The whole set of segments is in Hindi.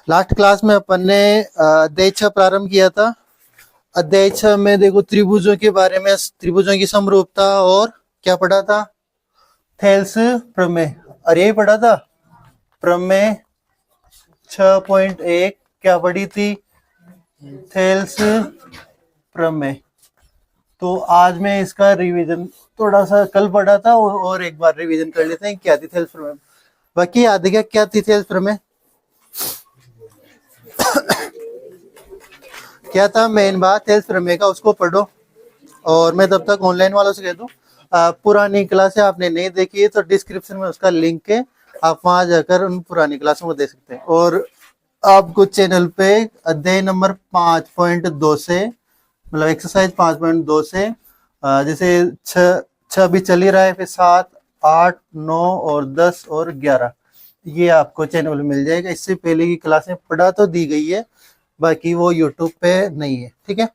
लास्ट क्लास में अपन ने अध्याय 6 प्रारंभ किया था। अध्याय 6 में देखो त्रिभुजों के बारे में, त्रिभुजों की समरूपता और क्या पढ़ा था, थेल्स प्रमेय। और यही पढ़ा था प्रमेय 6.1 क्या पढ़ी थी, थेल्स प्रमेय। तो आज मैं इसका रिवीजन थोड़ा सा कल पढ़ा था और एक बार रिवीजन कर लेते हैं क्या थी थेल्स प्रमेय। बाकी याद है क्या थी थेल्स प्रमेय? क्या था मेन बात थेल्स प्रमेय का, उसको पढ़ो। और मैं तब तक ऑनलाइन वालों से कह दूं, पुरानी क्लासें आपने नहीं देखी है तो डिस्क्रिप्शन में उसका लिंक है, आप वहां जाकर उन पुरानी क्लासों को देख सकते हैं। और आपको चैनल पे अध्याय नंबर 5.2 से मतलब एक्सरसाइज 5.2 से जैसे 6 भी चल ही रहा है, फिर 7, 8, 9 और 10 और 11 ये आपको चैनल में मिल जाएगा। इससे पहले की क्लासें पढ़ा तो दी गई है, बाकी वो यूट्यूब पे नहीं है, ठीक है।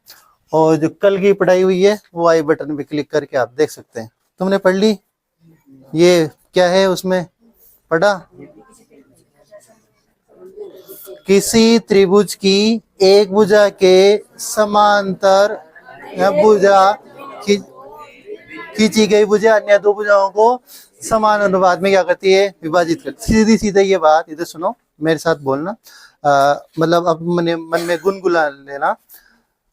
और जो कल की पढ़ाई हुई है वो आई बटन पे क्लिक करके आप देख सकते हैं। तुमने पढ़ ली? ये क्या है उसमें पढ़ा? किसी त्रिभुज की एक भुजा के समांतर भुजा खींची गई भुजा अन्य दो भुजाओं को समान अनुपात में क्या करती है, विभाजित करती है। सीधी सीधे ये बात इधर सुनो, मेरे साथ बोलना, मतलब अब मन में गुनगुना लेना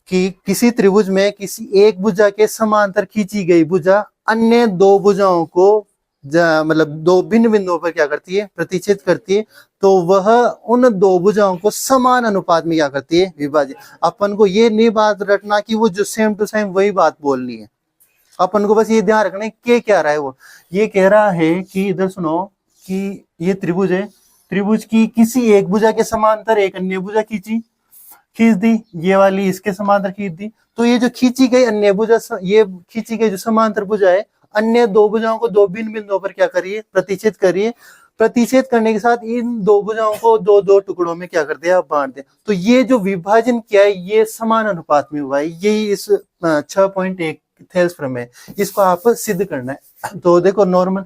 कि किसी त्रिभुज में किसी एक भुजा के समांतर खींची गई भुजा अन्य दो भुजाओं को मतलब दो भिन्न बिंदुओं पर क्या करती है, प्रतिच्छेद करती है, तो वह उन दो भुजाओं को समान अनुपात में क्या करती है, विभाजित। अपन को ये नहीं बात रखना कि वो जो सेम टू सेम वही बात बोलनी है, अपन को बस ये ध्यान रखना है क्या कह रहा है वो। ये कह रहा है कि इधर सुनो कि ये त्रिभुज है, त्रिभुज की किसी एक भुजा के समांतर एक अन्य भुजा खींच दी, ये वाली इसके समांतर खींच दी, तो ये जो खींची गई अन्य भुजा, ये खींची गई जो समांतर भुजा है, अन्य दो भुजाओं को दो भिन्न बिंदुओं पर क्या करिए, प्रतिच्छेद करिए। प्रतिच्छेद करने के साथ इन दो भुजाओं को दो दो टुकड़ों में क्या कर दिया, बांट दिया। तो ये जो विभाजन किया है ये समान अनुपात में हुआ है, यही इस 6.1 थेल्स प्रमेय, इसको आप सिद्ध करना है। तो देखो नॉर्मल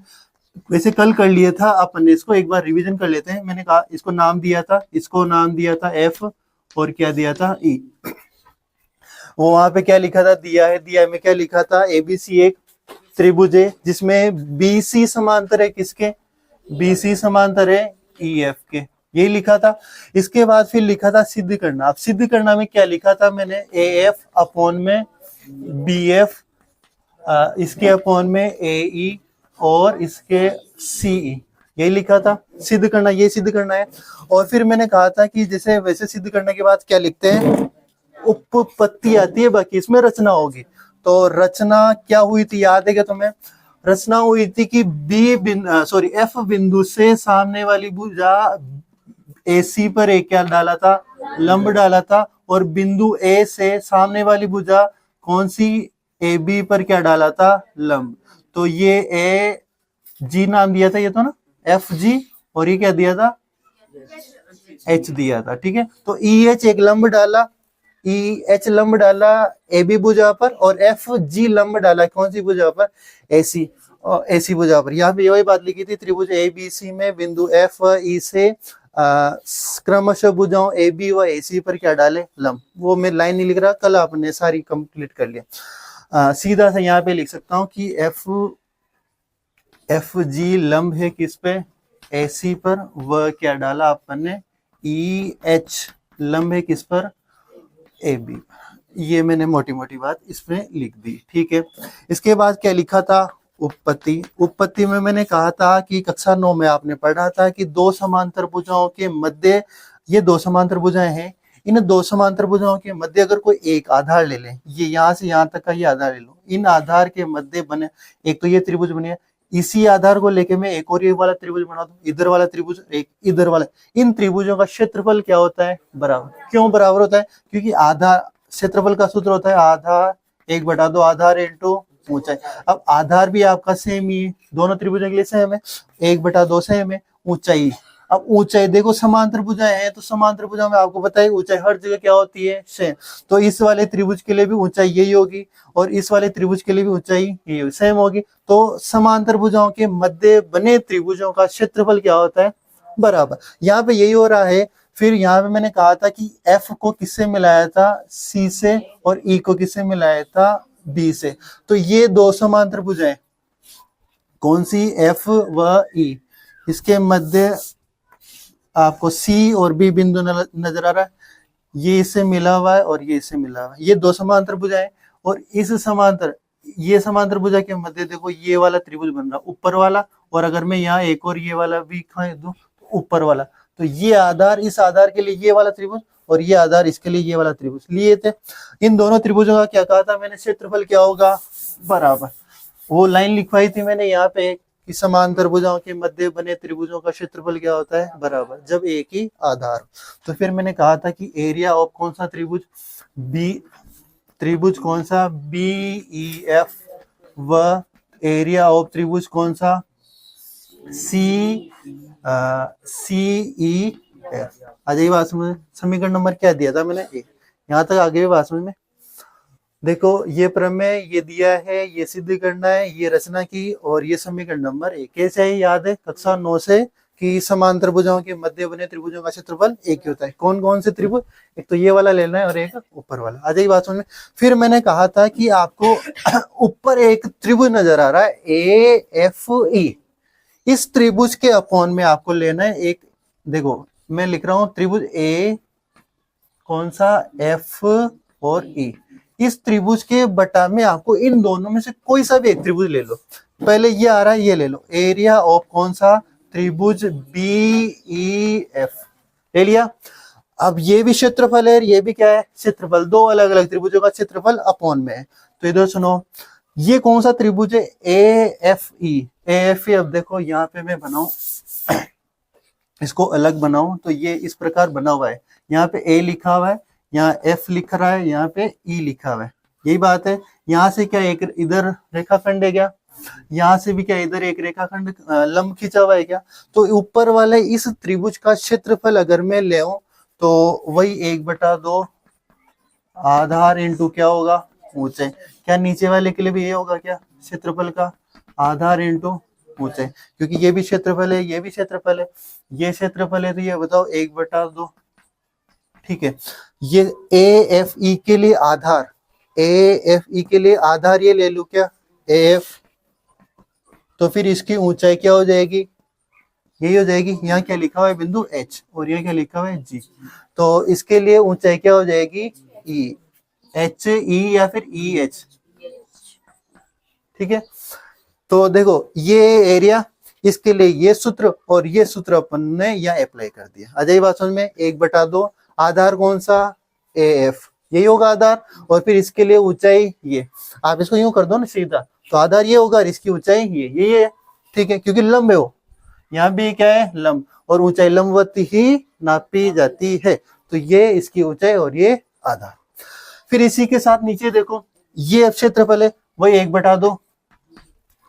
वैसे कल कर लिया था अपन ने, इसको एक बार रिवीजन कर लेते हैं। मैंने कहा इसको नाम दिया था, इसको नाम दिया था एफ और क्या दिया था ई। वो वहां पे क्या लिखा था, दिया में क्या लिखा था, एबीसी एक त्रिभुज है जिसमें बीसी समांतर है किसके, बीसी समांतर है ईएफ के, यही लिखा था। इसके बाद फिर लिखा था सिद्ध करना। अब सिद्ध करना में क्या लिखा था मैंने, एएफ अपॉन में बीएफ, इसके अपॉन में एई और इसके सीई, यही लिखा था। सिद्ध करना, ये सिद्ध करना है। और फिर मैंने कहा था कि जैसे वैसे सिद्ध करने के बाद क्या लिखते हैं, उपपत्ति आती है, बाकी इसमें रचना होगी। तो रचना क्या हुई थी याद है क्या तुम्हें? रचना हुई थी कि एफ बिंदु से सामने वाली भुजा एसी पर एक क्या डाला था, लंब डाला था, और बिंदु ए से सामने वाली भुजा कौन सी, ए बी पर क्या डाला था, लंब। तो ये ए जी नाम दिया था ये तो ना, एफ जी, और ये क्या दिया था, एच दिया था, ठीक है। तो ई एच एक लंब डाला, ई एच लंब डाला ए बी भुजा पर, और एफ जी लंब डाला कौन सी भुजा पर, एसी, और एसी भुजा पर। यहाँ पे वही बात लिखी थी, त्रिभुज ए बी सी में बिंदु एफ ई से क्रमशः भुजाओं ए बी व एसी पर क्या डाले, लंब। वो मैं लाइन नहीं लिख रहा, कल आपने सारी कंप्लीट कर लिया। सीधा सा यहाँ पे लिख सकता हूँ कि एफ जी लंब है किस पे, एसी पर, वह क्या डाला अपन ने, ई एच लंब है किस पर, ए बी। ये मैंने मोटी मोटी बात इसमें लिख दी, ठीक है। इसके बाद क्या लिखा था, उपपत्ति में मैंने कहा था कि कक्षा 9 में आपने पढ़ा था कि दो समांतर भुजाओं के मध्य, ये दो समांतर भुजाएं हैं, इन दो समांतर भुजाओं के मध्य अगर कोई एक आधार ले लें, ये यहाँ से यहाँ तक का ये आधार ले लो, इन आधार के मध्य बने एक तो ये त्रिभुज बने, इसी आधार को लेके मैं एक और ये वाला त्रिभुज बना दूं, इधर वाला त्रिभुज एक इधर वाला, इन त्रिभुजों का क्षेत्रफल क्या होता है, बराबर। क्यों बराबर होता है? क्योंकि आधार, क्षेत्रफल का सूत्र होता है आधार 1/2 आधार इंटू ऊंचाई। अब आधार भी आपका सेम ही है, दोनों त्रिभुजों के लिए सेम है, 1/2 सेम है, ऊंचाई। अब ऊंचाई देखो समांतर भुजाएं हैं, तो समांतर भुजा में आपको पता है ऊंचाई हर जगह क्या होती है, सेम। तो इस वाले त्रिभुज के लिए भी ऊंचाई यही होगी, और इस वाले त्रिभुज के लिए भी ऊंचाई यही होगी, सेम होगी। तो समांतर भुजाओं के मध्य बने त्रिभुजों का क्षेत्रफल क्या होता है, बराबर। यहाँ पे यही हो रहा है फिर यहाँ पे मैंने कहा था कि एफ को किससे मिलाया था, सी से, और ई को किससे मिलाया था, बी से। तो ये दो समांतर भुजाएं, कौन सी, एफ व ई, इसके मध्य आपको सी और बी बिंदु नजर आ रहा है, ये इससे मिला हुआ है और ये इससे मिला हुआ है, ये दो समांतर भुजाएं। और इस समांतर, ये समांतर भुजा के मध्य देखो ये वाला त्रिभुज बन रहा ऊपर वाला, और अगर मैं यहाँ एक और ये वाला भी दूं तो ऊपर वाला, तो ये आधार, इस आधार के लिए ये वाला त्रिभुज, और ये आधार इसके लिए ये वाला त्रिभुज लिए थे। इन दोनों त्रिभुजों का क्या कहा था मैंने, क्षेत्रफल क्या होगा, बराबर। वो लाइन लिखवाई थी मैंने यहाँ पे कि समांतर भुजाओं के मध्य बने त्रिभुजों का क्षेत्रफल क्या होता है, बराबर, जब एक ही आधार। तो फिर मैंने कहा था कि एरिया ऑफ कौन सा त्रिभुज, बी, त्रिभुज कौन सा, बी ई एफ, व एरिया ऑफ त्रिभुज कौन सा, सी ई एफ। आ जाइए बात समझ, समीकरण नंबर क्या दिया था मैंने, एक, यहाँ तक आगे भी बात समझ में। देखो ये प्रमेय ये दिया है, ये सिद्ध करना है, ये रचना की, और ये समीकरण नंबर 1 कैसे है, याद है कक्षा 9 से, कि समांतर भुजाओं के मध्य बने त्रिभुजों का क्षेत्रफल एक ही होता है। कौन कौन से त्रिभुज, एक तो ये वाला लेना है और एक ऊपर वाला। आ जाइए बात समझ में। फिर मैंने कहा था कि आपको ऊपर एक त्रिभुज नजर आ रहा है, ए एफ ई, इस त्रिभुज के अपॉन में आपको लेना है एक, देखो मैं लिख रहा हूं त्रिभुज ए, कौन सा, एफ और ई, इस त्रिभुज के बटा में आपको इन दोनों में से कोई सा भी एक त्रिभुज ले लो। पहले ये आ रहा है, ये ले लो, एरिया ऑफ कौन सा, त्रिभुज बी ई एफ, ले लिया। अब ये भी क्षेत्रफल है, ये भी क्या है, क्षेत्रफल, दो अलग अलग त्रिभुजों का क्षेत्रफल अपॉन में है। तो इधर सुनो, ये कौन सा त्रिभुज है, A F E, A F E. अब देखो यहाँ पे मैं बनाऊं, इसको अलग बनाऊं, तो ये इस प्रकार बना हुआ है, यहाँ पे ए लिखा हुआ है, यहाँ एफ लिख रहा है, यहाँ पे ई लिखा हुआ है, यही बात है। यहाँ से क्या एक इधर रेखाखंड है क्या, यहाँ से भी क्या इधर एक रेखाखंड लंब खींचा हुआ है क्या। तो ऊपर वाले इस त्रिभुज का क्षेत्रफल अगर मैं ले तो वही 1/2 आधार इंटू क्या होगा, ऊंचाई। क्या नीचे वाले के लिए भी ये होगा क्या, क्षेत्रफल का आधार इंटू ऊंचाई, क्योंकि ये भी क्षेत्रफल है, ये भी क्षेत्रफल है, ये क्षेत्रफल है, तो ये बताओ 1/2, ठीक है। ये ए एफ ई के लिए आधार, ए एफ ई के लिए आधार ये ले लू क्या, ए एफ, तो फिर इसकी ऊंचाई क्या हो जाएगी, यही हो जाएगी। यहाँ क्या लिखा हुआ है बिंदु H, और यहाँ क्या लिखा हुआ है G, तो इसके लिए ऊंचाई क्या हो जाएगी, E, H E या फिर E H, ठीक है। तो देखो ये एरिया, इसके लिए ये सूत्र और ये सूत्र अपन ने यहाँ अप्लाई कर दिया। आ जाइए बात समझ में, 1/2 आधार कौन सा, ए एफ, यही होगा आधार, और फिर इसके लिए ऊंचाई ये, आप इसको यूं कर दो ना सीधा, तो आधार ये होगा और इसकी ऊंचाई ये है, ठीक है, क्योंकि लंब है वो, यहाँ भी क्या है लंब, और ऊंचाई लंबवत ही नापी जाती है, तो ये इसकी ऊंचाई और ये आधार। फिर इसी के साथ नीचे देखो, ये क्षेत्रफल है, वही 1/2।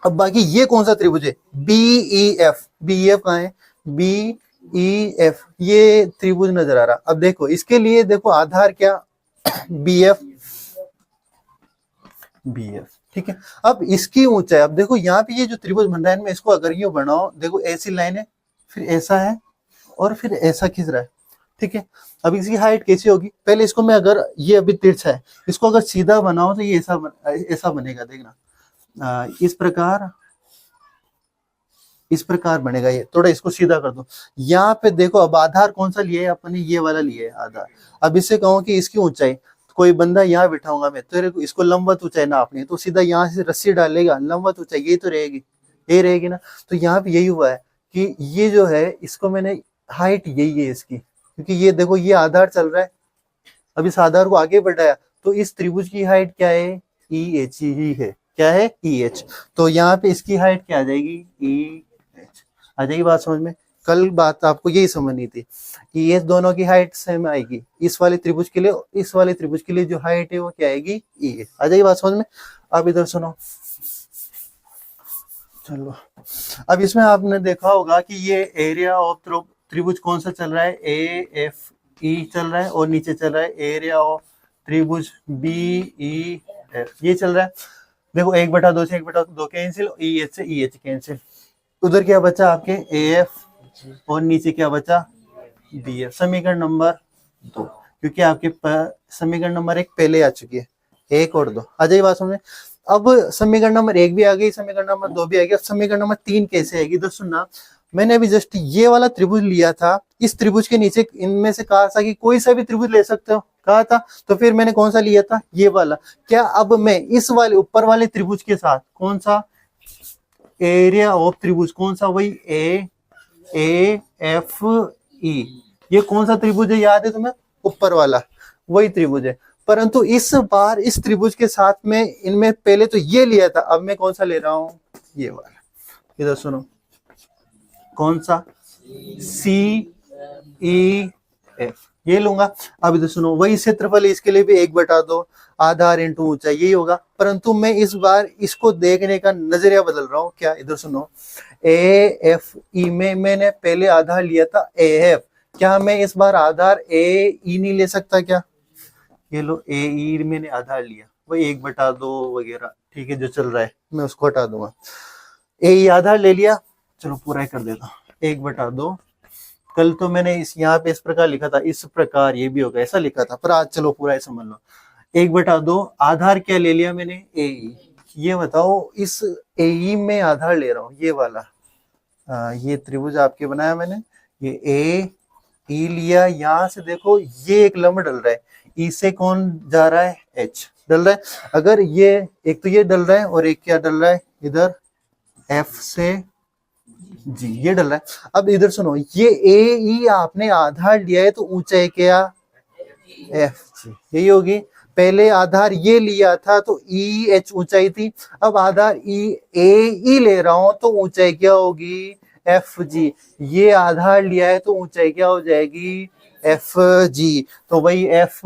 अब बाकी ये कौन सा त्रिभुज है, B E F, B E F कहाँ है, बी ई एफ, ये त्रिभुज नजर आ रहा। अब देखो इसके लिए देखो आधार क्या, बी एफ, बी एफ, ठीक है। अब इसकी ऊंचाई, अब देखो यहाँ पे ये जो त्रिभुज बन रहा है, मैं इसको अगर यूं बनाओ, देखो ऐसी लाइन है, फिर ऐसा है, और फिर ऐसा खींच रहा है, ठीक है। अब इसकी हाइट कैसी होगी, पहले इसको मैं, अगर ये अभी तिरछा है, इसको अगर सीधा बनाओ तो ये ऐसा बनेगा, देखना इस प्रकार बनेगा। ये थोड़ा इसको सीधा कर दो। यहाँ पे देखो, अब आधार कौन सा लिया है अपने, ये वाला लिया है आधार। अब इससे कहूँ कि इसकी ऊंचाई, कोई बंदा यहाँ बिठाऊंगा मैं, तो इसको लंबवत ऊंचाई नापनी है, तो सीधा यहाँ से रस्सी डालेगा, लंबवत ऊंचाई यही तो रहेगी, यही रहेगी ना। तो यहाँ पे यही हुआ है कि ये जो है, इसको मैंने, हाइट यही है इसकी, क्योंकि ये देखो ये आधार चल रहा है, अब इस आधार को आगे बढ़ाया, तो इस त्रिभुज की हाइट क्या है, ई एच ही है, क्या है, ई एच। तो यहाँ पे इसकी हाइट क्या आ जाएगी, ई एच। आ जाएगी बात समझ में। कल बात आपको यही समझनी थी कि ये दोनों की हाइट सेम आएगी, इस वाले त्रिभुज के लिए, इस वाले त्रिभुज के लिए जो हाइट है वो क्या आएगी, ई एच। आ जाएगी बात समझ में। अब इधर सुनो, चलो अब इसमें आपने देखा होगा कि ये एरिया ऑफ त्रिभुज कौन सा चल रहा है, ए एफ ई चल रहा है, और नीचे चल रहा है एरिया ऑफ त्रिभुज बी ई एफ, ये चल रहा है। देखो 1/2 से 1/2 कैंसिल, ई एच से ई एच कैंसिल, उधर क्या बचा आपके ए एफ, और नीचे क्या बचा बी एफ, समीकरण नंबर 2, क्योंकि आपके समीकरण नंबर 1 पहले आ चुकी है, 1 और 2 आ जाइए बात समझे। अब समीकरण नंबर 1 भी आ गई, समीकरण नंबर 2 भी आ गई, अब समीकरण नंबर 3 कैसे आएगी? तो सुनना, मैंने अभी जस्ट ये वाला त्रिभुज लिया था, इस त्रिभुज के नीचे इनमें से कहा था कि कोई सा भी त्रिभुज ले सकते हो, कहा था, तो फिर मैंने कौन सा लिया था? ये वाला। क्या अब मैं इस वाले ऊपर वाले त्रिभुज के साथ कौन सा एरिया ऑफ त्रिभुज, कौन सा? वही ए एफ ई, ये कौन सा त्रिभुज है याद है तुम्हें? ऊपर वाला, वही त्रिभुज है। परंतु इस बार इस त्रिभुज के साथ में इनमें पहले तो ये लिया था, अब मैं कौन सा ले रहा हूं? ये वाला। इधर सुनो, कौन सा? सी ई एफ, ये लूंगा। अब इधर सुनो, वही क्षेत्रफल, इसके लिए भी 1/2 आधार इंटू ऊंचाई, यही होगा। परंतु मैं इस बार इसको देखने का नजरिया बदल रहा हूं। क्या? इधर सुनो, ए एफ ई में मैंने पहले आधार लिया था ए एफ, क्या मैं इस बार आधार ए ई नहीं ले सकता क्या? ये लो, ए ई मैंने आधार लिया, वही 1/2 वगैरह, ठीक है, जो चल रहा है मैं उसको हटा दूंगा। ए ई आधार ले लिया, चलो पूरा कर देता हूँ। 1/2, कल तो मैंने इस यहाँ पे इस प्रकार लिखा था, इस प्रकार ये भी होगा, ऐसा लिखा था, पर आज चलो पूरा ऐसा मान लो। 1/2 आधार क्या ले लिया मैंने? ए ई। ये बताओ, इस ए ई में आधार ले रहा हूँ, ये वाला, ये त्रिभुज आपके बनाया मैंने, ये ए ई लिया। यहां से देखो, ये एक लंब डल रहा है, ई से कौन जा रहा है? एच डल रहा है। अगर ये एक तो ये डल रहा है और एक क्या डल रहा है इधर? एफ से जी, ये डल रहा है। अब इधर सुनो, ये ए ई आपने आधार लिया है, तो ऊंचाई क्या? एफ जी, यही होगी। पहले आधार ये लिया था तो ई एच ऊंचाई थी, अब आधार ई ए ई ले रहा हूं तो ऊंचाई क्या होगी? F G. ये आधार लिया है तो ऊंचाई क्या हो जाएगी? F G. तो वही एफ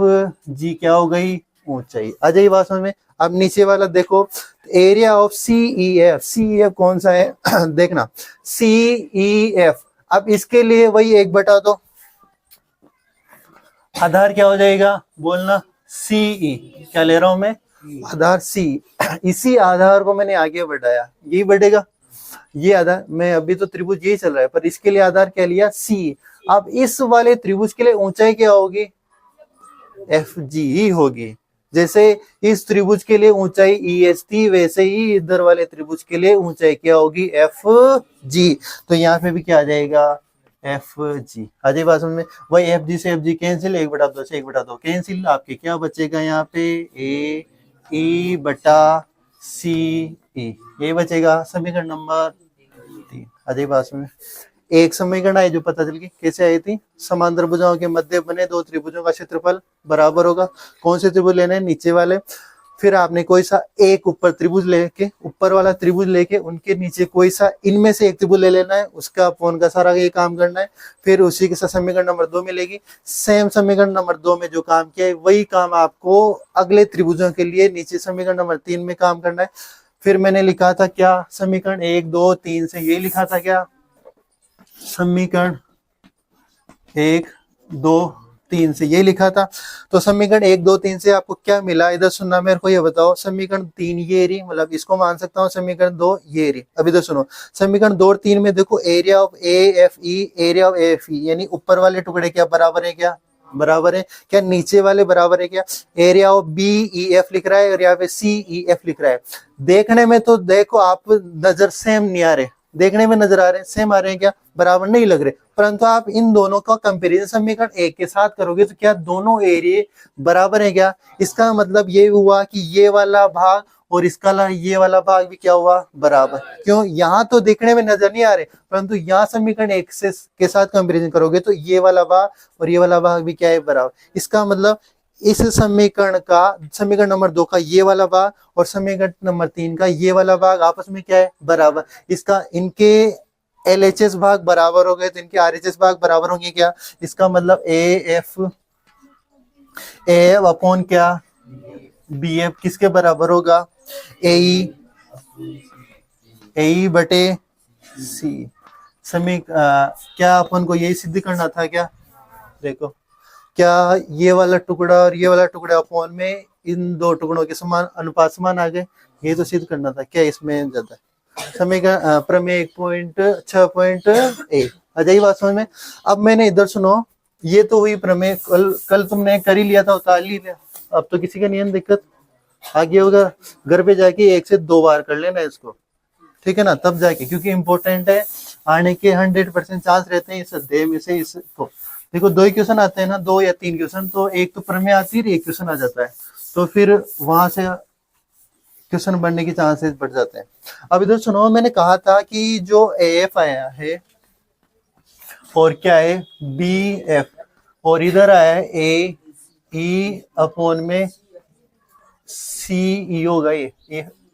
जी क्या हो गई? ऊंचाई। आ जाइए बात समझ में। अब नीचे वाला देखो, area of C E F, C E F कौन सा है? देखना, सी ई एफ। अब इसके लिए वही 1/2 आधार क्या हो जाएगा? बोलना, सी ई। क्या ले रहा हूं मैं? आधार सी। इसी आधार को मैंने आगे बढ़ाया, यही बढ़ेगा ये आधार। मैं अभी तो त्रिभुज यही चल रहा है, पर इसके लिए आधार क्या लिया? सी। अब इस वाले त्रिभुज के लिए ऊंचाई क्या होगी? एफ जी ही होगी। जैसे इस त्रिभुज के लिए ऊंचाई ई एच थी, वैसे ही इधर वाले त्रिभुज के लिए ऊंचाई क्या होगी? F G. तो यहाँ पे भी क्या आ जाएगा? F G. आ जाए बात समझ में। वही एफ जी से एफ जी कैंसिल, 1/2 से 1/2 कैंसिल, आपके क्या बचेगा यहाँ पे? ए ई बटा सी ई, ये बचेगा समीकरण नंबर 3। आ जाए बात समझ में। एक समीकरण आई जो पता चल गई, कैसे आई थी? समांतर भुजाओं के मध्य बने दो त्रिभुजों का क्षेत्रफल बराबर होगा। कौन से त्रिभुज लेने हैं? नीचे वाले। फिर आपने कोई सा एक ऊपर त्रिभुज लेके, ऊपर वाला त्रिभुज लेके उनके नीचे कोई सा इनमें से एक त्रिभुज ले लेना है, उसका अपॉन का सारा ये काम करना है। फिर उसी के साथ समीकरण नंबर 2 मिलेगी। सेम समीकरण नंबर 2 में जो काम किया है वही काम आपको अगले त्रिभुजों के लिए नीचे समीकरण नंबर 3 में काम करना है। फिर मैंने लिखा था क्या? समीकरण 1 2 3 से ये लिखा था क्या? समीकरण 1 2 3 से ये लिखा था। तो समीकरण 1 2 3 से आपको क्या मिला? इधर सुनना, मेरे को ये बताओ। समीकरण 3 ये रही, मतलब इसको मान सकता हूँ। समीकरण 2 ये रही। अब इधर सुनो, समीकरण 2 और 3 में देखो, area of A F E, area of A F E, यानी ऊपर वाले टुकड़े क्या बराबर है? क्या बराबर है? क्या नीचे वाले बराबर है? क्या area of B E F लिख रहा है और यहाँ पे सी ई एफ लिख रहा है। देखने में तो देखो आप नजर सेम नहीं आ रहे, देखने में नजर आ रहे हैं सेम आ रहे हैं, क्या बराबर नहीं लग रहे। परंतु आप इन दोनों का कंपैरिजन समीकरण 1 के साथ करोगे तो क्या दोनों एरिया बराबर है? क्या इसका मतलब ये हुआ कि ये वाला भाग और इसका ये वाला भाग भी क्या हुआ? बराबर। क्यों? यहाँ तो देखने में नजर नहीं आ रहे, परंतु यहाँ समीकरण 1 से के साथ कंपैरिजन करोगे तो ये वाला भाग और ये वाला भाग भी क्या है? बराबर। इसका मतलब इस समीकरण का, समीकरण नंबर 2 का ये वाला भाग और समीकरण नंबर 3 का ये वाला भाग आपस में क्या है? बराबर। इसका इनके LHS भाग बराबर हो गए तो इनके RHS भाग बराबर होंगे। क्या इसका मतलब? ए एफ अपॉन क्या? बी एफ किसके बराबर होगा? ए बटे सी। क्या अपन को यही सिद्ध करना था? क्या देखो, क्या ये वाला टुकड़ा और ये वाला टुकड़ा अपॉन में इन दो टुकड़ों के समान अनुपात समान आ गए, ये तो सिद्ध करना था। क्या इसमें ज्यादा समीकरण प्रमेय 1.6.1 आ जाइए बात समझ में। अब मैंने इधर सुनो, ये तो हुई प्रमेय, कल कल तुमने कर ही लिया था, उतार ही लिया। अब तो किसी का नहीं है दिक्कत, आगे होगा घर पे जाके 1 से 2 बार कर लेना इसको, ठीक है ना, तब जाके, क्योंकि इंपॉर्टेंट है, आने के 100% चांस रहते हैं इस अध्याय में से। इसको देखो 2 ही क्वेश्चन आते हैं ना, 2 या 3 क्वेश्चन, तो एक तो प्रमेय आती है, एक क्वेश्चन आ जाता है, तो फिर वहां से क्वेश्चन बनने के चांसेस बढ़ जाते हैं। अब इधर सुनो, मैंने कहा था कि जो AF आया है और क्या है BF, और इधर आया है AE अपॉन में CE होगा, ये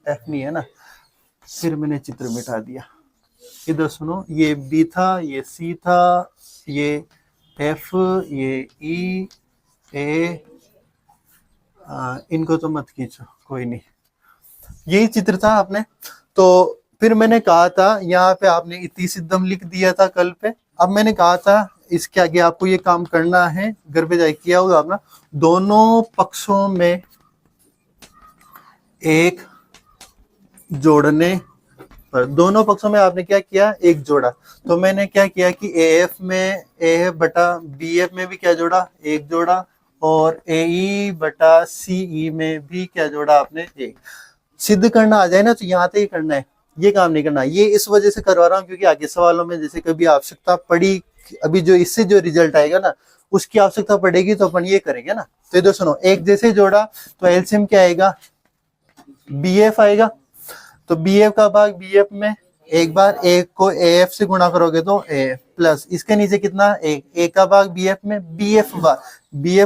F नहीं है ना, फिर मैंने चित्र मिटा दिया। इधर सुनो, ये B था, ये C था, ये F, ये E, A, इनको तो मत खींचो, कोई नहीं, यही चित्र था आपने। तो फिर मैंने कहा था यहाँ पे आपने इति सिद्धम लिख दिया था कल पे। अब मैंने कहा था इसके आगे आपको ये काम करना है, घर पे जाके किया होगा आपने, दोनों पक्षों में एक जोड़ने पर, दोनों पक्षों में आपने क्या किया, एक जोड़ा। तो मैंने क्या किया कि AF में AF बटा BF में भी क्या जोड़ा, एक जोड़ा, और AE बटा CE में भी क्या जोड़ा आपने, एक। सिद्ध करना आ जाए ना तो यहाँ तक ही करना है, ये काम नहीं करना। ये इस वजह से करवा रहा हूँ क्योंकि आगे सवालों में जैसे कभी आवश्यकता पड़ी, अभी जो इससे जो रिजल्ट आएगा ना उसकी आवश्यकता पड़ेगी तो अपन ये करेंगे ना। तो इधर सुनो, एक जैसे जोड़ा तो एलसीएम क्या आएगा, BF आएगा। तो BF का भाग BF में, एक बार एक को AF से गुणा करोगे तो AF प्लस इसके नीचे कितना, एक का भाग BF में, BF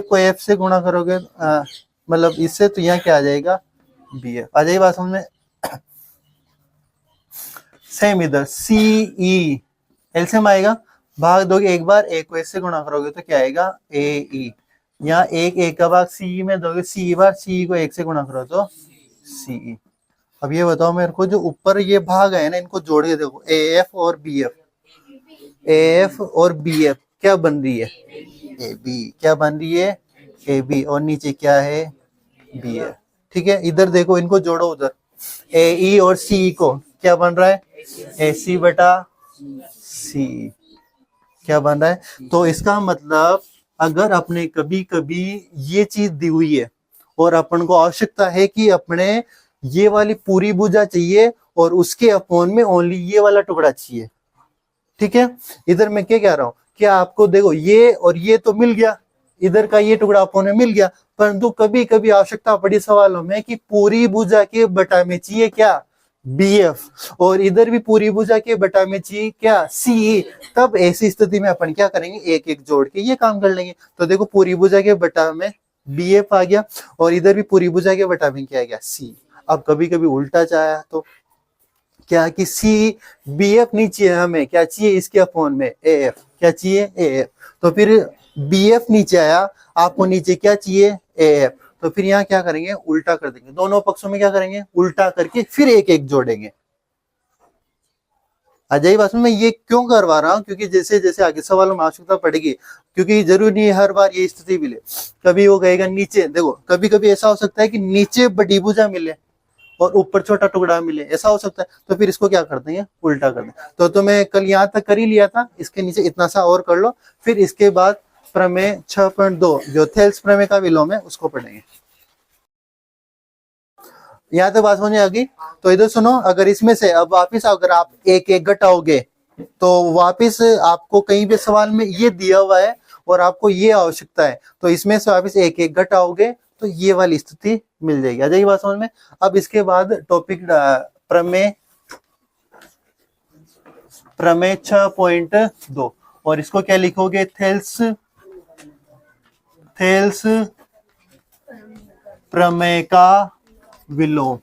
को AF से गुणा करोगे मतलब इससे, तो यहाँ क्या आ जाएगा, BF आ जाएगी। बात समझ में? सेम इधर CE एलसीएम आएगा, भाग दोगे एक बार, एक को इससे गुणा करोगे तो क्या आएगा, AE। यहाँ एक का भाग CE में दोगे, CE बार, CE को एक से गुणा करो तो CE। अब ये बताओ मेरे को, जो ऊपर ये भाग है ना, इनको जोड़ के देखो, AF और BF क्या बन रही है, AB। क्या बन रही है, AB, और नीचे क्या है, BF। ठीक है, इधर देखो, इनको जोड़ो उधर, AE और CE को, क्या बन रहा है, AC बटा CE, क्या बन रहा है। तो इसका मतलब अगर अपने कभी कभी ये चीज दी हुई है और अपन को आवश्यकता है कि अपने ये वाली पूरी भुजा चाहिए और उसके अपॉन में ओनली ये वाला टुकड़ा चाहिए, ठीक है। इधर मैं क्या कह रहा हूं कि आपको देखो ये और ये तो मिल गया, इधर का ये टुकड़ा अपॉन में मिल गया, परंतु कभी कभी आवश्यकता पड़ी सवालों में कि पूरी भुजा के बटा में चाहिए क्या, BF, और इधर भी पूरी भुजा के बटा में चाहिए क्या, CE। तब ऐसी स्थिति में अपन क्या करेंगे, एक एक जोड़ के ये काम कर लेंगे। तो देखो पूरी भुजा के बटा में BF आ गया और इधर भी पूरी भुजा के बटा में क्या आ गया, CE। अब कभी कभी उल्टा चाहे तो क्या कि BF नहीं चाहिए, हमें क्या चाहिए, इसके अपॉन में AF, क्या चाहिए, AF। तो फिर BF नीचे आया, आपको नीचे क्या चाहिए, AF। तो फिर यहाँ क्या करेंगे, उल्टा कर देंगे, दोनों पक्षों में क्या करेंगे, उल्टा करके फिर एक एक जोड़ेंगे। अजय बात में मैं ये क्यों करवा रहा हूँ, क्योंकि जैसे जैसे आगे सवालों में आवश्यकता पड़ेगी, क्योंकि जरूरी नहीं हर बार ये स्थिति मिले, कभी वो कहेगा नीचे, देखो कभी कभी ऐसा हो सकता है कि नीचे बड़ी भुजा मिले और ऊपर छोटा टुकड़ा मिले, ऐसा हो सकता है। तो फिर इसको क्या कर देंगे, उल्टा कर दें। तो मैं कल यहाँ तक कर ही लिया था, इसके नीचे इतना सा और कर लो, फिर इसके बाद प्रमेय 6.2 जो थेल्स प्रमेय का विलोम है उसको पढ़ेंगे। यहाँ तक बात समझ में आ गई। तो इधर सुनो, अगर इसमें से अब वापिस अगर आप एक एक घटाओगे तो वापिस आपको कहीं भी सवाल में ये दिया हुआ है और आपको ये आवश्यकता है, तो इसमें से वापिस एक एक घटाओगे तो ये वाली स्थिति मिल जाएगी। आ जाएगी बात समझ में। अब इसके बाद टॉपिक प्रमेय 6.2 और इसको क्या लिखोगे, थेल्स प्रमेय का विलोम।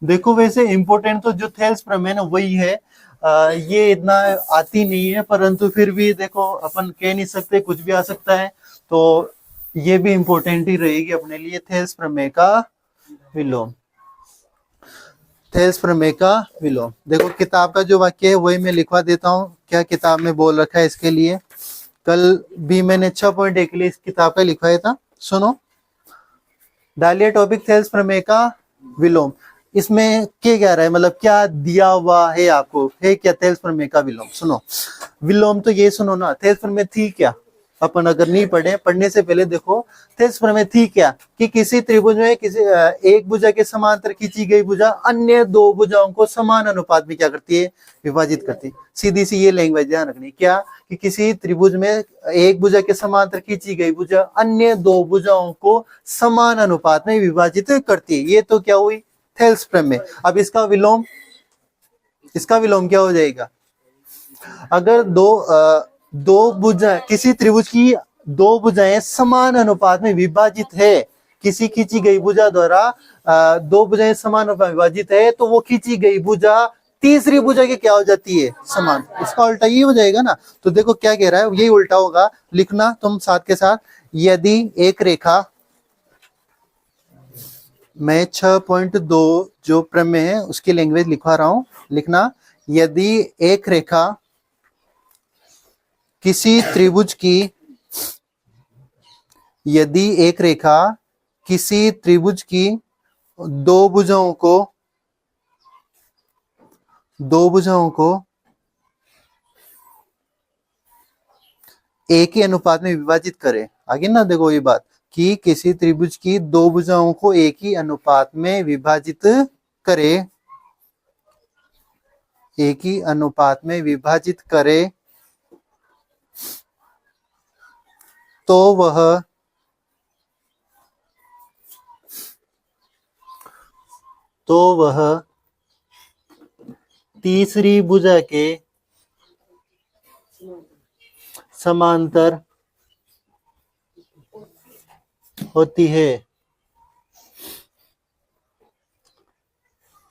देखो वैसे इंपॉर्टेंट तो जो थेल्स प्रमेय ना वही है, ये इतना आती नहीं है, परंतु फिर भी देखो अपन कह नहीं सकते, कुछ भी आ सकता है, तो ये भी इंपॉर्टेंट ही रहेगी अपने लिए। थेल्स प्रमेय का विलोम, थेल्स प्रमेय का विलोम। देखो किताब का जो वाक्य है वही मैं लिखवा देता हूँ, क्या किताब में बोल रखा है इसके लिए। कल भी मैंने 6.1 के लिए इस किताब का लिखवाया था, सुनो। डालिए टॉपिक थेल्स प्रमेय का विलोम। इसमें क्या कह रहा है, मतलब क्या दिया हुआ है आपको, है क्या थेल्स प्रमेय का विलोम। सुनो विलोम, तो ये सुनो ना, थेल्स प्रमेय थी क्या, अपन अगर नहीं पढ़े, पढ़ने से पहले देखो थेल्स प्रमेय थी क्या, कि किसी त्रिभुज में किसी एक भुजा के समांतर खींची गई भुजा अन्य दो भुजाओं को समान अनुपात में क्या करती है, विभाजित करती है। सीधी सी ये लैंग्वेज ध्यान रखनी, क्या कि किसी त्रिभुज में एक भुजा के समांतर खींची गई भुजा अन्य दो भुजाओं को समान अनुपात में विभाजित करती है। ये तो क्या हुई, थेल्स प्रमेय। अब इसका विलोम क्या हो जाएगा, अगर दो भुजा किसी त्रिभुज की दो भुजाएं समान अनुपात में विभाजित है, किसी खींची गई भुजा द्वारा दो भुजाएं समान अनुपात में विभाजित है, तो वो खींची गई भुजा तीसरी भुजा की क्या हो जाती है, समान। इसका उल्टा ये हो जाएगा ना। तो देखो क्या कह रहा है, यही उल्टा होगा, लिखना तुम साथ के साथ। यदि एक रेखा, मैं 6.2 जो प्रमेय है उसकी लैंग्वेज लिखवा रहा हूं, लिखना। यदि एक रेखा किसी त्रिभुज की, यदि एक रेखा किसी त्रिभुज की दो भुजाओं को एक ही अनुपात में विभाजित करे, आगे ना देखो ये बात, कि किसी त्रिभुज की दो भुजाओं को एक ही अनुपात में विभाजित करे, एक ही अनुपात में विभाजित करे, तो वह तीसरी भुजा के समांतर होती है,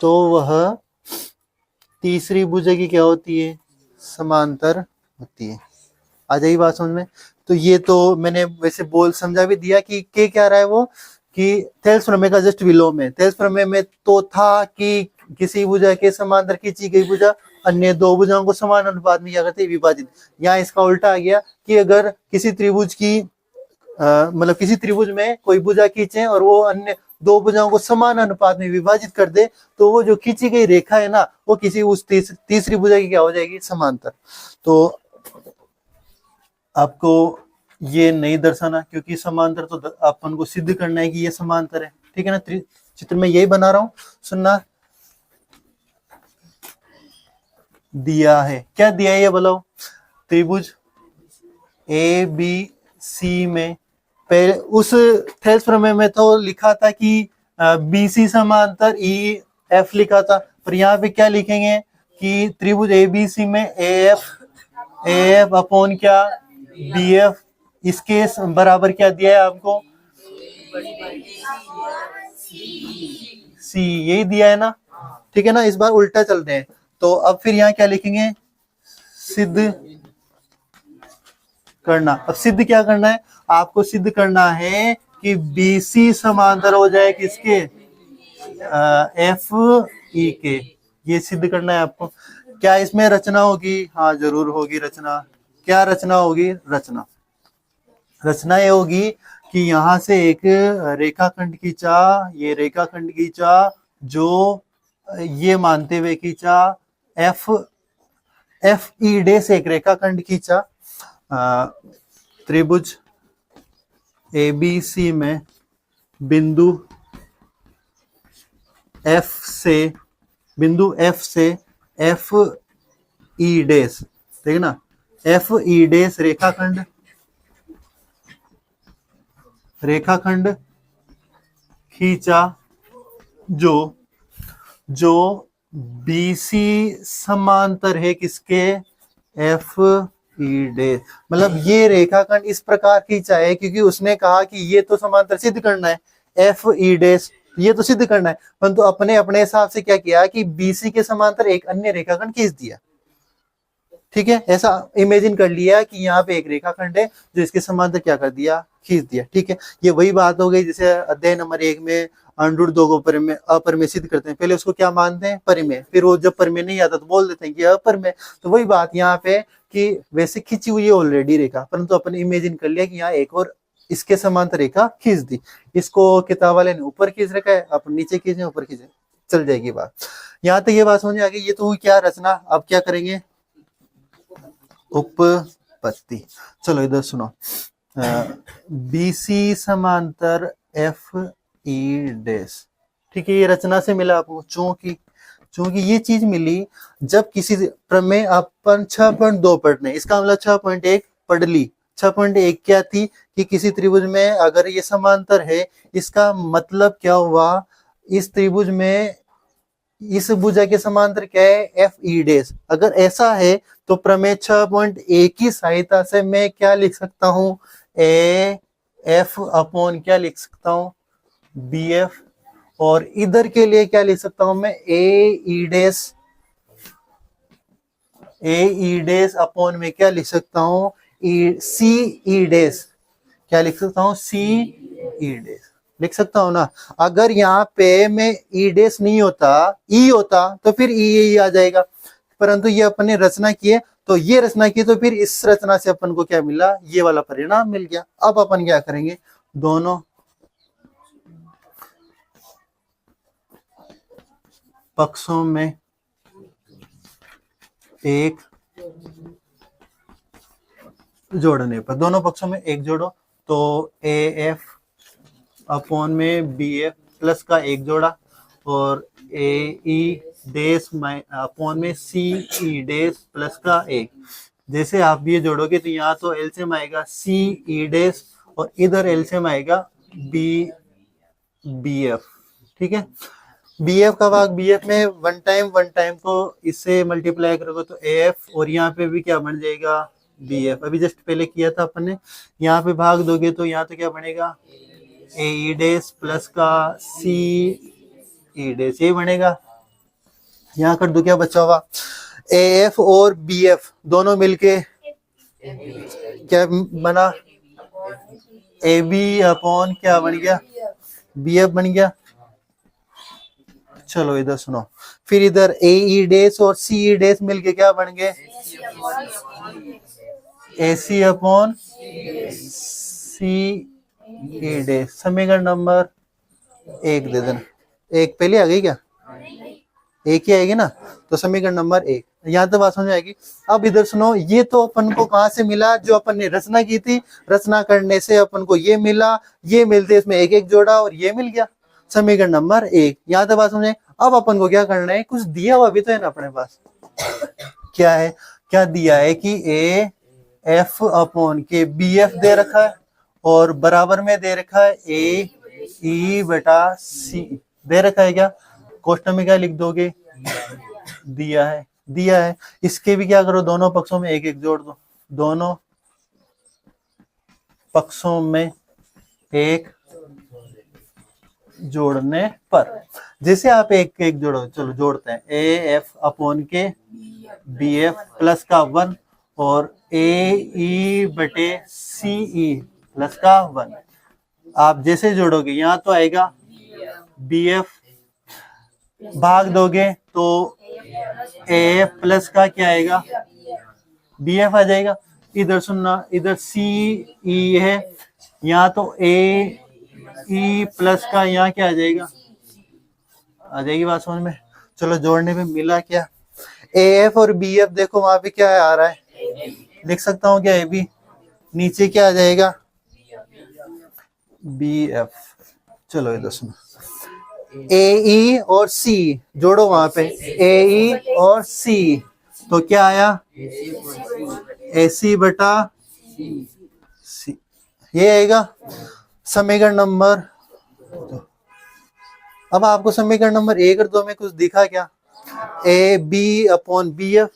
तो वह तीसरी भुजा की क्या होती है, समांतर होती है। आ जाइए बात समझ में। तो ये तो मैंने वैसे बोल समझा भी दिया कि क्या रहा है वो, कि थेल्स प्रमेय का जस्ट विलोम है। थेल्स प्रमेय में तो था कि किसी भुजा के समांतर खींची गई भुजा अन्य दो भुजाओं को समान अनुपात में क्या करते हैं, विभाजित। यहाँ इसका उल्टा आ गया कि अगर किसी त्रिभुज की मतलब किसी त्रिभुज में कोई भुजा खींचे और वो अन्य दो भुजाओं को समान अनुपात में विभाजित कर दे, तो वो जो खींची गई रेखा है ना, वो किसी उस तीसरी भुजा की क्या हो जाएगी, समांतर। तो आपको ये नहीं दर्शाना, क्योंकि समांतर तो अपन को सिद्ध करना है कि ये समांतर है, ठीक है ना। चित्र में यही बना रहा हूं, सुनना। दिया है, क्या दिया है ये बोलो, त्रिभुज ए बी सी में पहले उस थेल्स प्रमेय में तो लिखा था कि बी सी समांतर ई एफ लिखा था, पर यहाँ पे क्या लिखेंगे कि त्रिभुज ए बी सी में ए एफ अपॉन क्या, बी एफ, इसके बराबर क्या दिया है आपको, सी, यही दिया है ना, ठीक है ना। इस बार उल्टा चलते हैं, तो अब फिर यहाँ क्या लिखेंगे, सिद्ध करना। अब सिद्ध क्या करना है, आपको सिद्ध करना है कि बीसी समांतर हो जाए किसके, एफ ई के, ये सिद्ध करना है आपको। क्या इसमें रचना होगी, हाँ जरूर होगी रचना। क्या रचना होगी, रचना ये होगी कि यहां से एक रेखाखंड खींचा, ये रेखाखंड खींचा जो ये मानते हुए खींचा, एफ ई डे से एक रेखाखंड खींचा त्रिभुज ए बी सी में बिंदु एफ से एफ ई डेस, ठीक है ना, एफ ई डेस रेखाखंड खींचा जो बीसी समांतर है किसके, एफ ई डेस। मतलब ये रेखाखंड इस प्रकार खींचा है क्योंकि उसने कहा कि ये तो समांतर सिद्ध करना है, एफ ई डेस ये तो सिद्ध करना है, परंतु अपने हिसाब से क्या किया कि बीसी के समांतर एक अन्य रेखाखंड खींच दिया, ठीक है। ऐसा इमेजिन कर लिया कि यहाँ पे एक रेखाखंड है जो इसके समांतर क्या कर दिया, खींच दिया, ठीक है। ये वही बात हो गई जैसे अध्याय नंबर 1 में अंडर दो को अपरिमेय सिद्ध करते हैं, पहले उसको क्या मानते हैं, परिमेय, फिर वो जब परिमेय नहीं आता तो बोल देते हैं कि अपरिमेय। तो वही बात यहाँ पे कि वैसे खींची हुई है ऑलरेडी रेखा, परंतु अपन इमेजिन कर लिया कि यहाँ एक और इसके समांतर रेखा खींच दी। इसको किताब वाले ने ऊपर खींच रखा है, अपन नीचे खींचे ऊपर खींचे, चल जाएगी बात। यहाँ तक ये बात समझ आ गई। ये तो हुई क्या रचना। अब क्या करेंगे, पत्ती। चलो इधर सुनो, BC समांतर FE डैश, ठीक है, ये रचना से मिला आपको। चूंकि ये चीज मिली जब किसी प्रमेय अपन 6.2 पढ़ने, इसका मतलब 6.1 पढ़ ली। 6.1 क्या थी कि किसी त्रिभुज में अगर ये समांतर है, इसका मतलब क्या हुआ, इस त्रिभुज में इस भुजा के समांतर क्या है, FE डैश। अगर ऐसा है तो प्रमेय 6.1 की सहायता से मैं क्या लिख सकता हूं, AF अपॉन क्या लिख सकता हूं, BF। और इधर के लिए क्या लिख सकता हूं मैं, AE डैश अपॉन में क्या लिख सकता हूं, CE डैश। क्या लिख सकता हूं, CE डैश लिख सकता हूं ना। अगर यहाँ पे में E डैश नहीं होता, E होता तो फिर E आ जाएगा, परंतु ये अपन ने रचना की है, तो ये रचना की, तो फिर इस रचना से अपन को क्या मिला, ये वाला परिणाम मिल गया। अब अपन क्या करेंगे, दोनों पक्षों में एक जोड़ने पर, दोनों पक्षों में एक जोड़ो, तो AF अपॉन में BF प्लस का एक जोड़ा, और AE डैश अपॉन में CE डैश प्लस का एक। जैसे आप ये जोड़ोगे तो यहाँ तो एलसीएम आएगा CE डैश और इधर एलसीएम आएगा BF, ठीक है। BF का भाग BF में वन टाइम तो इससे मल्टीप्लाई करोगे तो AF, और यहाँ पे भी क्या बन जाएगा, BF। अभी जस्ट पहले किया था अपन ने, यहाँ पे भाग दोगे तो यहाँ तो क्या बनेगा, AE डैश प्लस का CE डैश, ये बनेगा। यहाँ कर दो, क्या बचा हुआ, AF और BF दोनों मिलके क्या बना, AB अपॉन क्या बन गया, BF बन गया। चलो इधर सुनो, फिर इधर AE डैश और CE डैश मिलके क्या बन गए, AC अपॉन CE डैश। समीकरण नंबर 1 दे देना, एक पहले आ गई क्या, एक ही आएगी ना, तो समीकरण नंबर 1। यहाँ तो बात समझ आएगी। अब इधर सुनो, ये तो अपन को कहाँ से मिला, जो अपन ने रचना की थी, रचना करने से अपन को ये मिला, ये मिलते इसमें एक एक जोड़ा और ये मिल गया, समीकरण नंबर 1। यहाँ तो बात समझे। अब अपन को क्या करना है, कुछ दिया हुआ भी तो है ना अपने पास, क्या है, क्या दिया है कि AF अपॉन के BF दे रखा है और बराबर में दे रखा है AE बटा C दे रखा है। क्या क्वेश्चन में क्या लिख दोगे, दिया है। इसके भी क्या करो, दोनों पक्षों में एक एक जोड़ दो, दोनों पक्षों में एक जोड़ने पर, जैसे आप एक एक जोड़ो, चलो जोड़ते हैं, AF अपॉन के BF प्लस का 1 और AE बटे CE प्लस का 1। आप जैसे जोड़ोगे यहाँ तो आएगा BF, भाग दोगे तो AF प्लस का क्या आएगा, BF आ जाएगा। इधर सुनना, इधर CE है, यहाँ तो AE प्लस का यहाँ क्या आ जाएगा, आ जाएगी बात समझ में। चलो जोड़ने पे मिला क्या, AF और BF देखो वहां पे क्या आ रहा है, लिख सकता हूँ क्या, AB नीचे क्या आ जाएगा, BF। चलो इधर सुनो, AE और C जोड़ो वहां पे, AE और C तो क्या आया, AC बटा C, ये आएगा समीकरण नंबर 2। अब आपको समीकरण नंबर 1 और 2 में कुछ दिखा क्या, AB upon BF,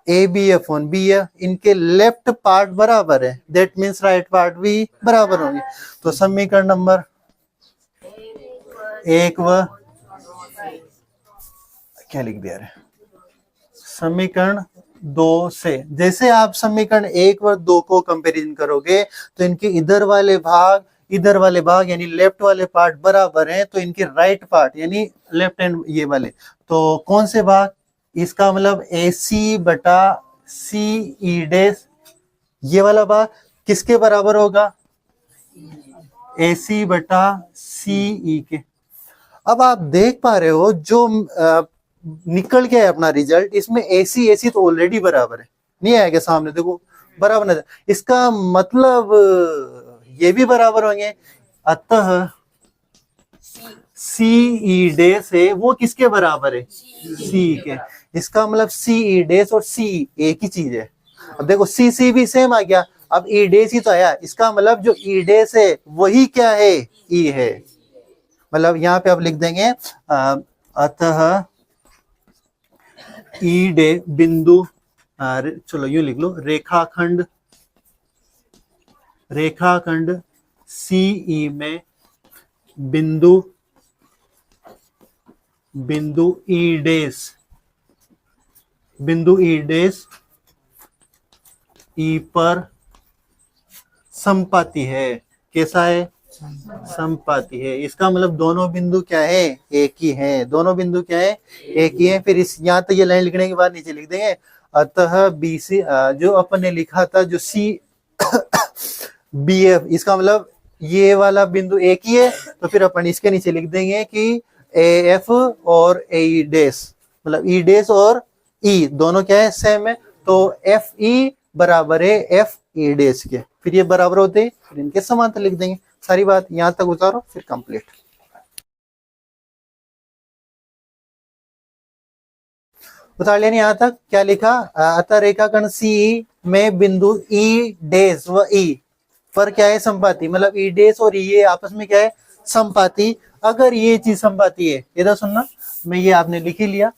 AB upon BF, इनके लेफ्ट पार्ट बराबर है, दैट मीन्स राइट पार्ट भी बराबर होंगे। तो समीकरण नंबर 1 व क्या लिख दिया है, समीकरण 2 से, जैसे आप समीकरण 1 व 2 को कंपैरिजन करोगे तो इनके इधर वाले भाग यानी लेफ्ट वाले पार्ट बराबर हैं, तो इनके राइट पार्ट यानी लेफ्ट हैंड ये वाले, तो कौन से भाग, इसका मतलब AC बटा CE डैश, ये वाला भाग किसके बराबर होगा, AC बटा CE के। अब आप देख पा रहे हो जो निकल गया है अपना रिजल्ट, इसमें AC तो ऑलरेडी बराबर है, नहीं आएगा सामने, देखो बराबर नहीं, इसका मतलब ये भी बराबर होंगे। अतः सी ई डेस है वो किसके बराबर है, सी के। इसका मतलब सी ई डेस और सी एक ही चीज है। अब देखो सी सी भी सेम आ गया, अब ई डेस ही तो आया, इसका मतलब जो ई डेस है वही क्या है, ई है। मतलब यहाँ पे आप लिख देंगे अतः ई डे बिंदु, चलो यूं लिख लो, रेखाखंड सीई में बिंदु ई डेस ई पर समपाती है। कैसा है, समपाती है। इसका मतलब दोनों बिंदु क्या है, एक ही है। दोनों बिंदु क्या है, एक ही है। फिर इस यहाँ तक ये लाइन लिखने के बाद नीचे लिख देंगे अतः बी सी, जो अपन ने लिखा था जो सी बी एफ, इसका मतलब ये वाला बिंदु एक ही है, तो फिर अपन इसके नीचे लिख देंगे कि ए एफ और ए ई डेस, मतलब ई डेस और ई दोनों क्या है, सेम है। तो एफ ई बराबर है एफ ई डेस के, फिर ये बराबर होते हैं, फिर इनके समांतर लिख देंगे। सारी बात यहां तक उतारो, फिर कंप्लीट। उतार लेने यहां तक क्या लिखा, अतः रेखाखंड सी में बिंदु ई डेस व ई पर क्या है, संपाती। मतलब ई डेस और ये आपस में क्या है, संपाती। अगर ये चीज संपाती है, इधर सुनना, मैं ये आपने लिख ही लिया,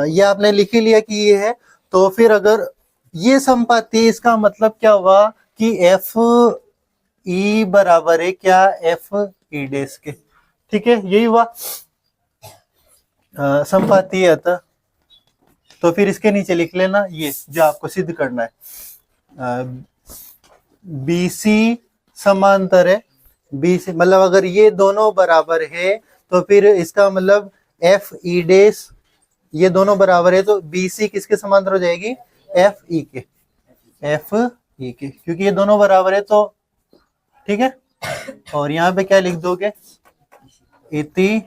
ये आपने लिख ही लिया कि ये है। तो फिर अगर ये संपाती, इसका मतलब क्या हुआ कि एफ ई बराबर है क्या, एफ ई डेस के। ठीक है, यही हुआ संपाती है अतः। तो फिर इसके नीचे लिख लेना ये जो आपको सिद्ध करना है, बी सी समांतर है, बी सी मतलब अगर ये दोनों बराबर है तो फिर इसका मतलब एफ ई डेस ये दोनों बराबर है, तो बी सी किसके समांतर हो जाएगी, एफ ई के, एफ ई के, क्योंकि ये दोनों बराबर है। तो ठीक है, और यहाँ पे क्या लिख दोगे, इति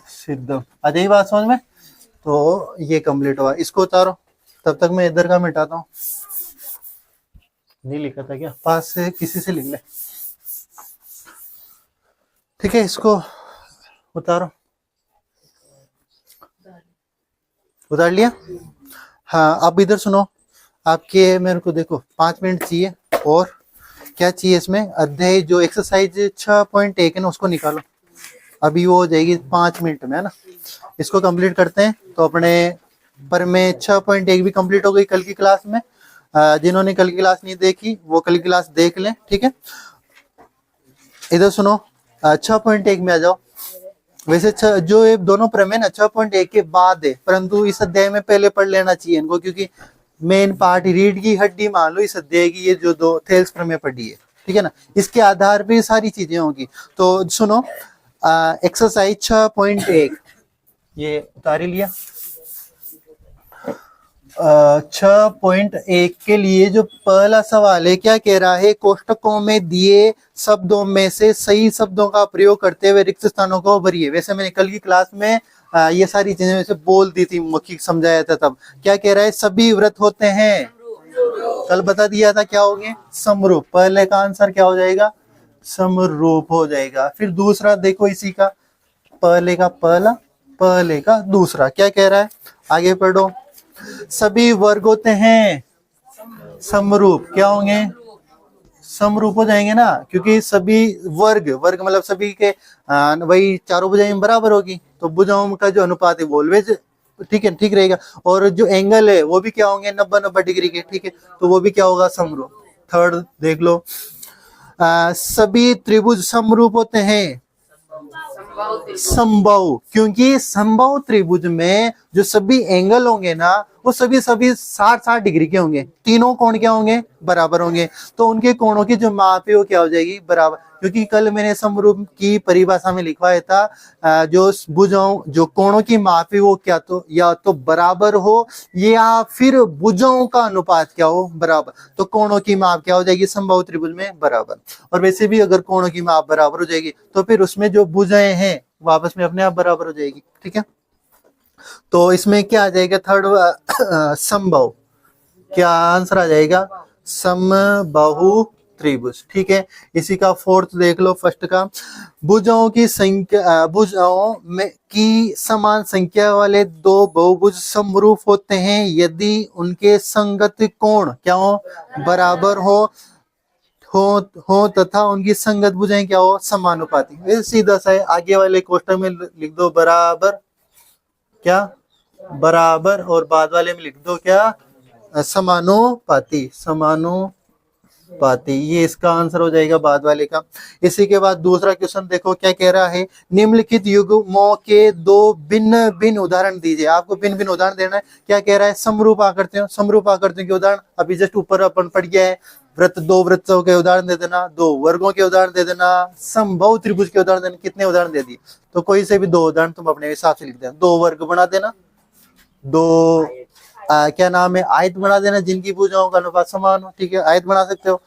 सिद्धम। आ जाइए बात समझ में। तो ये कंप्लीट हुआ, इसको उतारो, तब तक मैं इधर का मिटाता हूँ। नहीं लिखा था क्या, पास से किसी से लिख ले। ठीक है, इसको उतारो, उतार लिया। हाँ, अब इधर सुनो, आपके मेरे को देखो 5 मिनट चाहिए, और क्या चाहिए इसमें, अध्याय जो एक्सरसाइज 6.1 है ना उसको निकालो। अभी वो हो जाएगी 5 मिनट में, है ना। इसको कंप्लीट करते हैं तो अपने पर में 6.1 भी कंप्लीट हो गई कल की क्लास में। जिन्होंने कल की क्लास नहीं देखी वो कल की क्लास देख लें। ठीक है, इधर सुनो, 6.1 में आ जाओ। वैसे जो ये दोनों प्रमेय ना 6.1 के बाद है, परंतु इस अध्याय में पहले पढ़ लेना चाहिए इनको, क्योंकि मेन पार्ट रीढ़ की हड्डी मान लो इस अध्याय की, ये जो दो थेल्स प्रमेय पढ़ी है, ठीक है ना, इसके आधार पे सारी चीजें होंगी। तो सुनो, एक्सरसाइज 6.1 ये उतार लिया। 6.1 के लिए जो पहला सवाल है, क्या कह रहा है, कोष्टकों में दिए शब्दों में से सही शब्दों का प्रयोग करते हुए रिक्त स्थानों को भरिए। वैसे मैंने कल की क्लास में ये सारी चीजें वैसे बोल दी थी, मौखिक समझाया था तब। क्या कह रहा है, सभी व्रत होते हैं, कल बता दिया था क्या होंगे, समरूप। पहले का आंसर क्या हो जाएगा, समरूप हो जाएगा। फिर दूसरा देखो इसी का, पहले का पहला, पहले का दूसरा। क्या कह रहा है, आगे पढ़ो, सभी वर्ग होते हैं समरूप। क्या होंगे, समरूप हो जाएंगे ना, क्योंकि सभी वर्ग, वर्ग मतलब सभी के वही चारों भुजाएं बराबर होगी, तो भुजाओं का जो अनुपात है वो ऑलवेज ठीक है, ठीक रहेगा। और जो एंगल है वो भी क्या होंगे, 90-90 डिग्री के। ठीक है, तो वो भी क्या होगा, समरूप। थर्ड देख लो, सभी त्रिभुज समरूप होते हैं, समबाहु, क्योंकि समबाहु त्रिभुज में जो सभी एंगल होंगे ना वो सभी 60-60 डिग्री के होंगे। तीनों कोण क्या होंगे, बराबर होंगे, तो उनके कोणों की जो माप है वो क्या हो जाएगी, बराबर। क्योंकि कल मैंने समरूप की परिभाषा में लिखवाया था जो भुजाओं जो कोणों की माप है वो क्या तो या तो बराबर हो या फिर भुजाओं का अनुपात क्या हो बराबर। तो कोणों की माप क्या हो जाएगी समबाहु त्रिभुज में बराबर। और वैसे भी अगर कोणों की माप बराबर हो जाएगी तो फिर उसमें जो भुजाएं हैं वो आपस में अपने आप बराबर हो जाएगी। ठीक है, तो इसमें क्या आ जाएगा थर्ड समबाहु, क्या आंसर आ जाएगा समबाहु त्रिभुज। ठीक है, इसी का फोर्थ देख लो फर्स्ट का, भुजाओं की संख्या भुजाओं में की समान संख्या वाले दो बहुभुज समरूप होते हैं यदि उनके संगत कोण क्या हो बराबर हो तथा उनकी संगत भुजाएं क्या हो समानुपाती। ये सीधा सा है, आगे वाले क्वेश्चन में लिख दो बराबर क्या बराबर और बाद वाले में लिख दो क्या समानुपाती समानुपाती। ये इसका आंसर हो जाएगा बाद वाले का। इसी के बाद दूसरा क्वेश्चन देखो क्या कह रहा है, निम्नलिखित युग्मों के दो भिन्न भिन्न उदाहरण दीजिए। आपको भिन्न भिन्न उदाहरण देना है। क्या कह रहा है समरूप आकृतियों के उदाहरण अभी जस्ट ऊपर अपन पढ़ गया है। वृत्त दो वृत्तों के उदाहरण दे देना, दो वर्गों के उदाहरण दे देना, समबाहु त्रिभुज के उदाहरण देना। कितने उदाहरण दे दिए, तो कोई से भी दो उदाहरण तुम अपने हिसाब से लिख देना। दो वर्ग बना देना, दो क्या नाम है आयत बना देना जिनकी भुजाओं का अनुपात समान हो। ठीक है, आयत बना सकते हो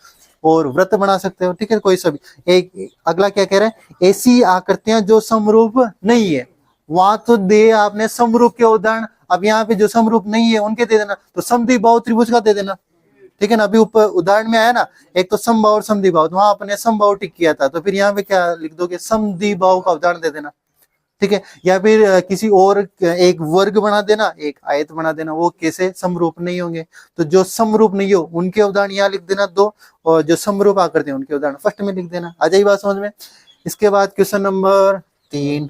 और वृत्त बना सकते हो। ठीक है, कोई सभी एक। अगला क्या कह रहा है, ऐसी आकृतियां जो समरूप नहीं है। वहां तो दे आपने समरूप के उदाहरण, अब यहाँ पे जो समरूप नहीं है उनके दे देना। तो समद्विबाहु त्रिभुज का दे देना। ठीक है ना, अभी ऊपर उदाहरण में आया ना एक तो समबाहु और समद्विबाहु, तो वहां अपने समबाहु टिक किया था, तो फिर यहाँ पे क्या लिख दोगे समद्विबाहु का उदाहरण दे देना। ठीक है, या फिर किसी और एक वर्ग बना देना, एक आयत बना देना। वो कैसे समरूप नहीं होंगे, तो जो समरूप नहीं हो उनके उदाहरण यहाँ लिख देना दो, और जो समरूप आकृति उनके उदाहरण फर्स्ट में लिख देना। आ जाएगी बात समझ में। इसके बाद क्वेश्चन नंबर तीन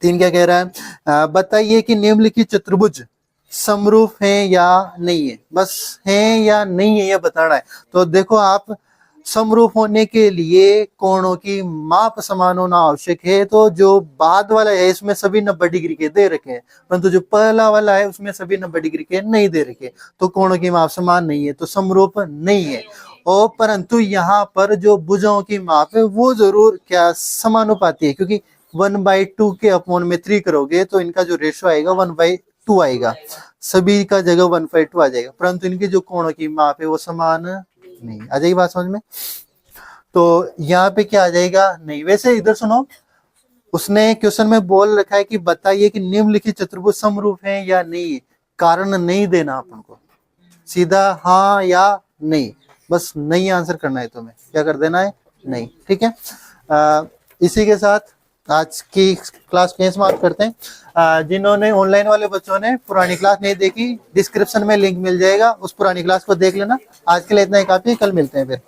क्या कह रहा है, बताइए कि निम्नलिखित चतुर्भुज समरूप है या नहीं है। बस है या नहीं है यह बताना है। तो देखो आप समरूप होने के लिए कोणों की माप समान होना आवश्यक है। तो जो बाद वाला है इसमें सभी 90 डिग्री के दे रखे हैं, परंतु जो पहला वाला है उसमें सभी 90 डिग्री के नहीं दे रखे, तो कोणों की माप समान नहीं है, तो समरूप नहीं है। और परंतु यहाँ पर जो भुजाओं की माप है वो जरूर क्या समानुपाती है, क्योंकि 1/2 के अपॉन में 3 करोगे तो इनका जो रेशो आएगा 1/2 आएगा, सभी का जगह 1/2 आ जाएगा, परंतु इनकी जो कोणों की माप है वो समान नहीं। आ जाएगी बात समझ में। तो यहाँ पे क्या आ जाएगा नहीं। वैसे इधर सुनो, उसने क्वेश्चन में बोल रखा है कि बताइए कि निम्नलिखित चतुर्भुज समरूप है या नहीं। कारण नहीं देना अपन को, सीधा हाँ या नहीं, बस नहीं आंसर करना है तुम्हें। क्या कर देना है नहीं। ठीक है, इसी के साथ आज की क्लास के समाप्त करते हैं। जिन्होंने ऑनलाइन वाले बच्चों ने पुरानी क्लास नहीं देखी, डिस्क्रिप्शन में लिंक मिल जाएगा, उस पुरानी क्लास को देख लेना। आज के लिए इतना ही काफी है, कल मिलते हैं फिर।